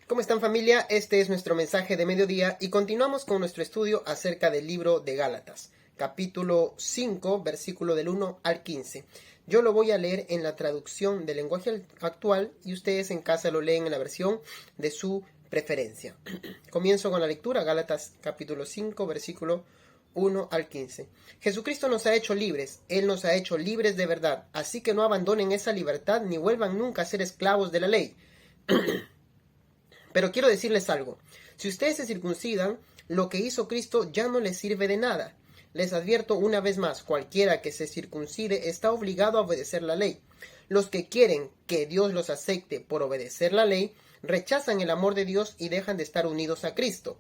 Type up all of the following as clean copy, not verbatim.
¿Cómo están, familia? Este es nuestro mensaje de mediodía y continuamos con nuestro estudio acerca del libro de Gálatas, capítulo 5, versículo del 1 al 15. Yo lo voy a leer en la traducción del lenguaje actual y ustedes en casa lo leen en la versión de su preferencia. Comienzo con la lectura, Gálatas capítulo 5, versículo 1 al 15. Jesucristo nos ha hecho libres, Él nos ha hecho libres de verdad, así que no abandonen esa libertad ni vuelvan nunca a ser esclavos de la ley. Pero quiero decirles algo, si ustedes se circuncidan, lo que hizo Cristo ya no les sirve de nada. Les advierto una vez más, cualquiera que se circuncide está obligado a obedecer la ley. Los que quieren que Dios los acepte por obedecer la ley, rechazan el amor de Dios y dejan de estar unidos a Cristo.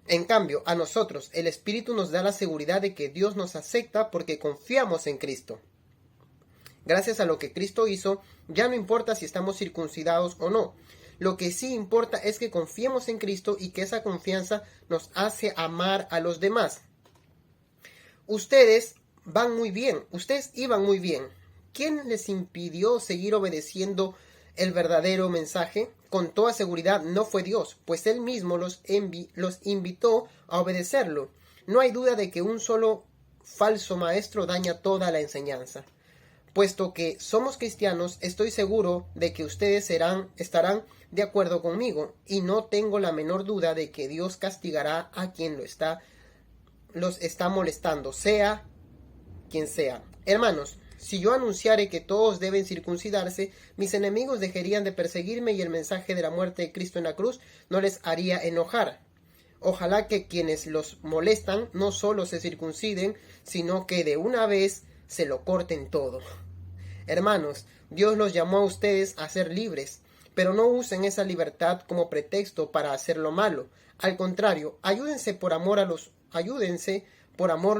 En cambio, a nosotros, el Espíritu nos da la seguridad de que Dios nos acepta porque confiamos en Cristo. Gracias a lo que Cristo hizo, ya no importa si estamos circuncidados o no. Lo que sí importa es que confiemos en Cristo y que esa confianza nos hace amar a los demás. Ustedes iban muy bien. ¿Quién les impidió seguir obedeciendo el verdadero mensaje? Con toda seguridad no fue Dios, pues Él mismo los invitó a obedecerlo. No hay duda de que un solo falso maestro daña toda la enseñanza. Puesto que somos cristianos, estoy seguro de que ustedes estarán de acuerdo conmigo, y no tengo la menor duda de que Dios castigará a quien los está molestando, sea quien sea. Hermanos, si yo anunciare que todos deben circuncidarse, mis enemigos dejarían de perseguirme y el mensaje de la muerte de Cristo en la cruz no les haría enojar. Ojalá que quienes los molestan no solo se circunciden, sino que de una vez se lo corten todo. Hermanos, Dios los llamó a ustedes a ser libres, pero no usen esa libertad como pretexto para hacer lo malo. Al contrario, ayúdense por amor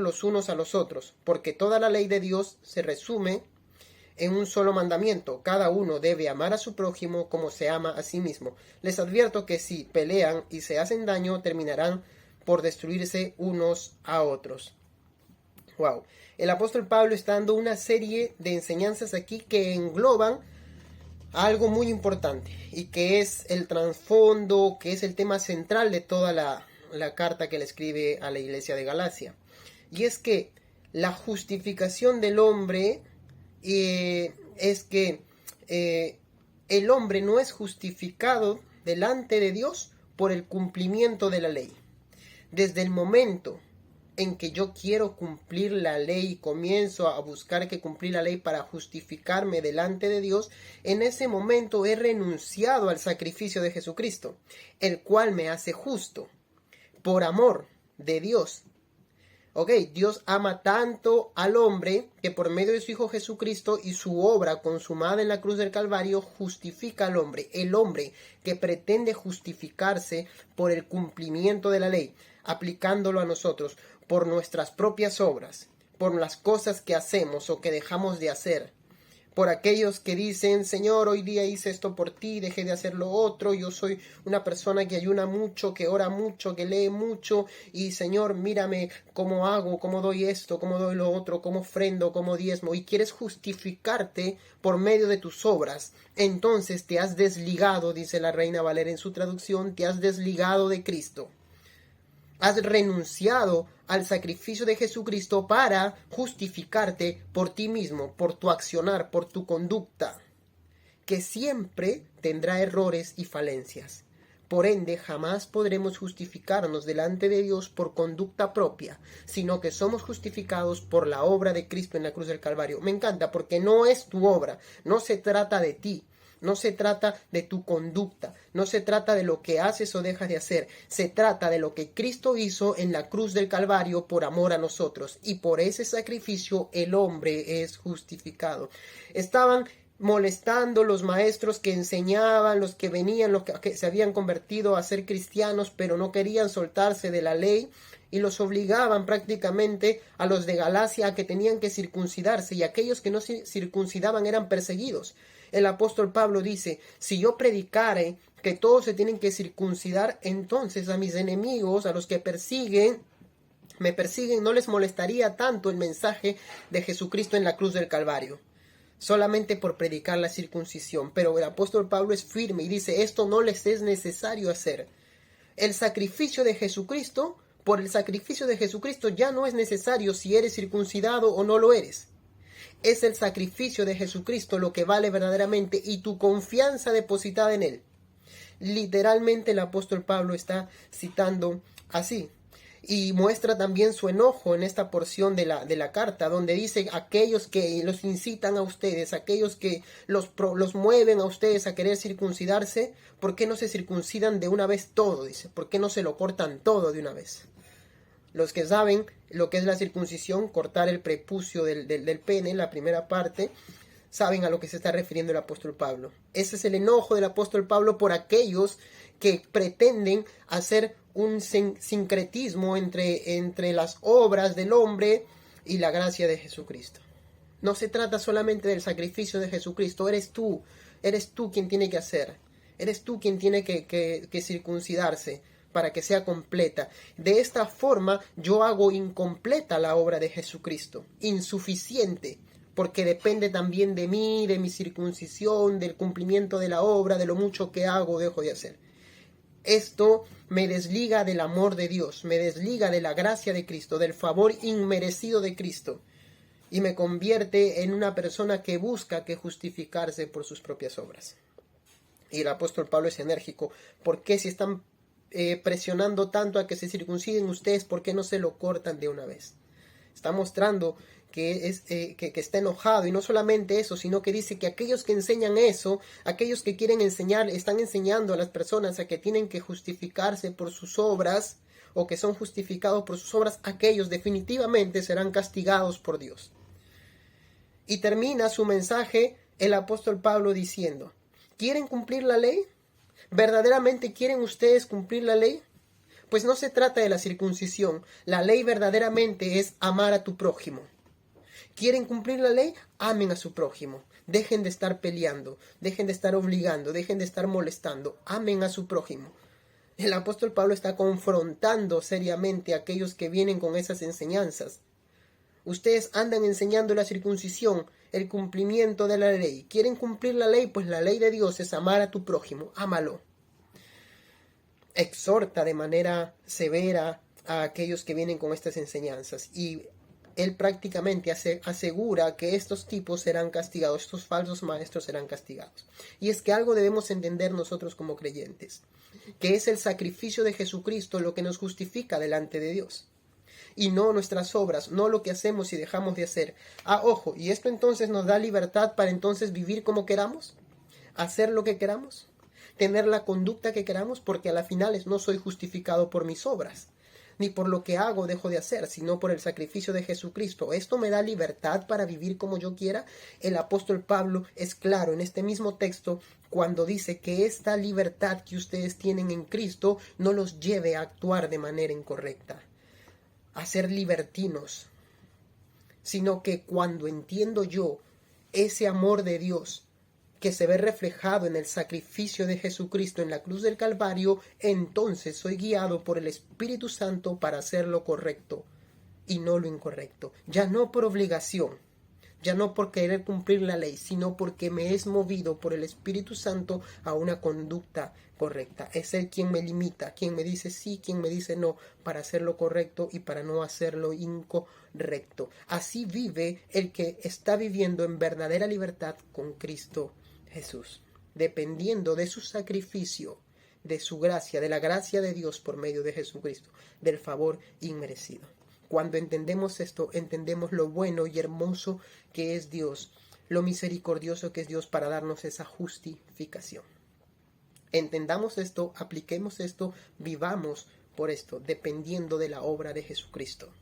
los unos a los otros, porque toda la ley de Dios se resume en un solo mandamiento: cada uno debe amar a su prójimo como se ama a sí mismo. Les advierto que si pelean y se hacen daño, terminarán por destruirse unos a otros. Wow. El apóstol Pablo está dando una serie de enseñanzas aquí que engloban algo muy importante y que es el trasfondo, que es el tema central de toda la carta que le escribe a la iglesia de Galacia. Y es que la justificación del hombre es que el hombre no es justificado delante de Dios por el cumplimiento de la ley. Desde el momento en que yo quiero cumplir la ley y comienzo a buscar que cumplir la ley para justificarme delante de Dios, en ese momento he renunciado al sacrificio de Jesucristo, el cual me hace justo por amor de Dios. Dios ama tanto al hombre que por medio de su Hijo Jesucristo y su obra consumada en la cruz del Calvario justifica al hombre. El hombre que pretende justificarse por el cumplimiento de la ley, aplicándolo a nosotros por nuestras propias obras, por las cosas que hacemos o que dejamos de hacer, por aquellos que dicen: Señor, hoy día hice esto por ti, dejé de hacer lo otro, yo soy una persona que ayuna mucho, que ora mucho, que lee mucho, y Señor, mírame cómo hago, cómo doy esto, cómo doy lo otro, cómo ofrendo, cómo diezmo, y quieres justificarte por medio de tus obras. Entonces te has desligado, dice la Reina Valera en su traducción, te has desligado de Cristo. Has renunciado al sacrificio de Jesucristo para justificarte por ti mismo, por tu accionar, por tu conducta, que siempre tendrá errores y falencias. Por ende, jamás podremos justificarnos delante de Dios por conducta propia, sino que somos justificados por la obra de Cristo en la cruz del Calvario. Me encanta porque no es tu obra, no se trata de ti. No se trata de tu conducta, no se trata de lo que haces o dejas de hacer, se trata de lo que Cristo hizo en la cruz del Calvario por amor a nosotros, y por ese sacrificio el hombre es justificado. Estaban molestando los maestros que enseñaban, los que venían, los que se habían convertido a ser cristianos, pero no querían soltarse de la ley, y los obligaban prácticamente a los de Galacia a que tenían que circuncidarse, y aquellos que no se circuncidaban eran perseguidos. El apóstol Pablo dice: si yo predicare que todos se tienen que circuncidar, entonces a mis enemigos, a los que me persiguen, no les molestaría tanto el mensaje de Jesucristo en la cruz del Calvario. solamente por predicar la circuncisión. Pero el apóstol Pablo es firme y dice, esto no les es necesario hacer. El sacrificio de Jesucristo, por el sacrificio de Jesucristo ya no es necesario si eres circuncidado o no lo eres. Es el sacrificio de Jesucristo lo que vale verdaderamente y tu confianza depositada en él. Literalmente el apóstol Pablo está citando así. Y muestra también su enojo en esta porción de la carta, donde dice aquellos que los incitan a ustedes, aquellos que los mueven a ustedes a querer circuncidarse, ¿por qué no se circuncidan de una vez todo? Dice, ¿por qué no se lo cortan todo de una vez? Los que saben lo que es la circuncisión, cortar el prepucio del pene, la primera parte, saben a lo que se está refiriendo el apóstol Pablo. Ese es el enojo del apóstol Pablo por aquellos que pretenden hacer un sincretismo entre las obras del hombre y la gracia de Jesucristo. No se trata solamente del sacrificio de Jesucristo, eres tú quien tiene que hacer, eres tú quien tiene que circuncidarse para que sea completa. De esta forma yo hago incompleta la obra de Jesucristo, insuficiente, porque depende también de mí, de mi circuncisión, del cumplimiento de la obra, de lo mucho que hago o dejo de hacer. Esto me desliga del amor de Dios, me desliga de la gracia de Cristo, del favor inmerecido de Cristo, y me convierte en una persona que busca que justificarse por sus propias obras. Y el apóstol Pablo es enérgico. ¿Por qué si están presionando tanto a que se circunciden ustedes, por qué no se lo cortan de una vez? Está mostrando que está enojado, y no solamente eso, sino que dice que aquellos que enseñan eso, aquellos que quieren enseñar, están enseñando a las personas a que tienen que justificarse por sus obras, o que son justificados por sus obras, aquellos definitivamente serán castigados por Dios. Y termina su mensaje el apóstol Pablo diciendo, ¿quieren cumplir la ley? ¿Verdaderamente quieren ustedes cumplir la ley? Pues no se trata de la circuncisión. La ley verdaderamente es amar a tu prójimo. ¿Quieren cumplir la ley? Amen a su prójimo. Dejen de estar peleando, dejen de estar obligando, dejen de estar molestando. Amen a su prójimo. El apóstol Pablo está confrontando seriamente a aquellos que vienen con esas enseñanzas. Ustedes andan enseñando la circuncisión, el cumplimiento de la ley. ¿Quieren cumplir la ley? Pues la ley de Dios es amar a tu prójimo. Ámalo. Exhorta de manera severa a aquellos que vienen con estas enseñanzas, y él prácticamente asegura que estos tipos serán castigados, estos falsos maestros serán castigados. Y es que algo debemos entender nosotros como creyentes, que es el sacrificio de Jesucristo lo que nos justifica delante de Dios, y no nuestras obras, no lo que hacemos y dejamos de hacer. Ojo, ¿y esto entonces nos da libertad para entonces vivir como queramos? ¿Hacer lo que queramos? ¿Tener la conducta que queramos? Porque a la final no soy justificado por mis obras, ni por lo que hago o dejo de hacer, sino por el sacrificio de Jesucristo. ¿Esto me da libertad para vivir como yo quiera? El apóstol Pablo es claro en este mismo texto cuando dice que esta libertad que ustedes tienen en Cristo no los lleve a actuar de manera incorrecta, a ser libertinos, sino que cuando entiendo yo ese amor de Dios que se ve reflejado en el sacrificio de Jesucristo en la cruz del Calvario, entonces soy guiado por el Espíritu Santo para hacer lo correcto y no lo incorrecto. Ya no por obligación, ya no por querer cumplir la ley, sino porque me es movido por el Espíritu Santo a una conducta correcta. Es Él quien me limita, quien me dice sí, quien me dice no, para hacer lo correcto y para no hacer lo incorrecto. Así vive el que está viviendo en verdadera libertad con Cristo Jesús, dependiendo de su sacrificio, de su gracia, de la gracia de Dios por medio de Jesucristo, del favor inmerecido. Cuando entendemos esto, entendemos lo bueno y hermoso que es Dios, lo misericordioso que es Dios para darnos esa justificación. Entendamos esto, apliquemos esto, vivamos por esto, dependiendo de la obra de Jesucristo.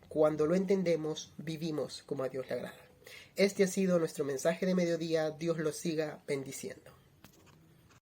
Cuando lo entendemos, vivimos como a Dios le agrada. Este ha sido nuestro mensaje de mediodía. Dios los siga bendiciendo.